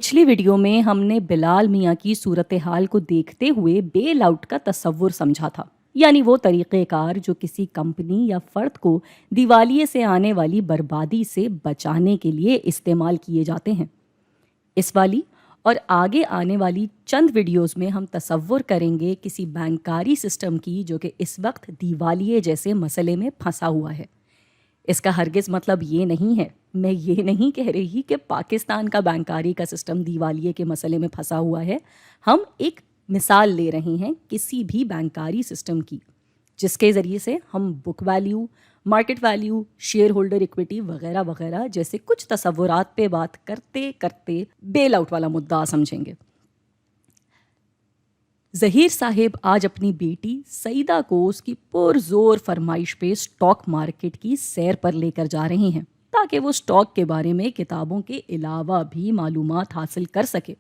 पिछली वीडियो में हमने बिलाल मियाँ की सूरत हाल को देखते हुए बेल आउट का तस्वुर समझा था, यानी वो तरीक़ेकार जो किसी कंपनी या फ़र्द को दिवालिये से आने वाली बर्बादी से बचाने के लिए इस्तेमाल किए जाते हैं। इस वाली और आगे आने वाली चंद वीडियोस में हम तस्वुर करेंगे किसी बैंकारी सिस्टम की जो कि इस वक्त दिवालिये जैसे मसले में फंसा हुआ है। इसका हरगिज़ मतलब ये नहीं है, मैं ये नहीं कह रही कि पाकिस्तान का बैंकारी का सिस्टम दिवालिये के मसले में फंसा हुआ है। हम एक मिसाल ले रहे हैं किसी भी बैंकारी सिस्टम की जिसके ज़रिए से हम book value, market value, share holder equity वगैरह वगैरह जैसे कुछ तसव्वुरात पे बात करते करते बेल आउट वाला मुद्दा समझेंगे। ज़हीर साहिब आज अपनी बेटी सईदा को उसकी पुरज़ोर फरमाइश पे स्टॉक मार्केट की सैर पर लेकर जा रहे हैं ताकि वो स्टॉक के बारे में किताबों के अलावा भी मालूमात हासिल कर सके।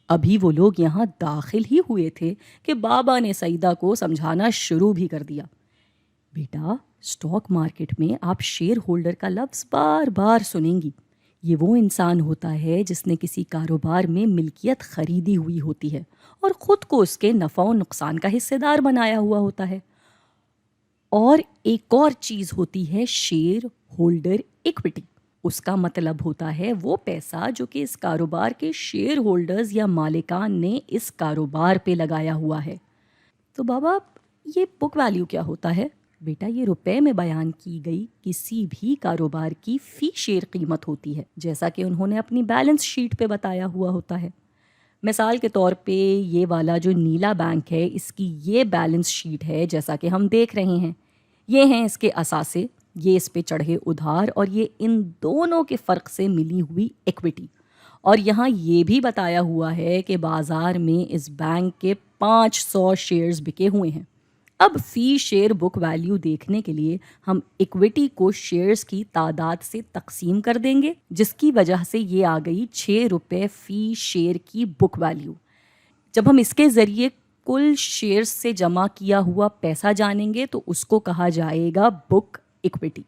अभी वो लोग यहाँ दाखिल ही हुए थे कि बाबा ने सईदा को समझाना शुरू भी कर दिया। बेटा, स्टॉक मार्केट में आप शेयर होल्डर का लफ्ज़ बार बार सुनेंगी। ये वो इंसान होता है जिसने किसी कारोबार में मिल्कियत ख़रीदी हुई होती है और ख़ुद को उसके नफ़ा और नुकसान का हिस्सेदार बनाया हुआ होता है। और एक और चीज़ होती है शेयर होल्डर इक्विटी। उसका मतलब होता है वो पैसा जो कि इस कारोबार के शेयर होल्डर्स या मालिकान ने इस कारोबार पे लगाया हुआ है। तो बाबा, ये बुक वैल्यू क्या होता है? बेटा, ये रुपए में बयान की गई किसी भी कारोबार की फ़ी शेयर कीमत होती है, जैसा कि उन्होंने अपनी बैलेंस शीट पे बताया हुआ होता है। मिसाल के तौर पे ये वाला जो नीला बैंक है, इसकी ये बैलेंस शीट है जैसा कि हम देख रहे हैं। ये हैं इसके असासे, ये इस पे चढ़े उधार और ये इन दोनों के फ़र्क से मिली हुई इक्विटी। और यहाँ ये भी बताया हुआ है कि बाज़ार में इस बैंक के 500 शेयर्स बिके हुए हैं। अब फ़ी शेयर बुक वैल्यू देखने के लिए हम इक्विटी को शेयर्स की तादाद से तकसीम कर देंगे, जिसकी वजह से ये आ गई 6 रुपये फ़ी शेयर की बुक वैल्यू। जब हम इसके ज़रिए कुल शेयर्स से जमा किया हुआ पैसा जानेंगे तो उसको कहा जाएगा बुक इक्विटी।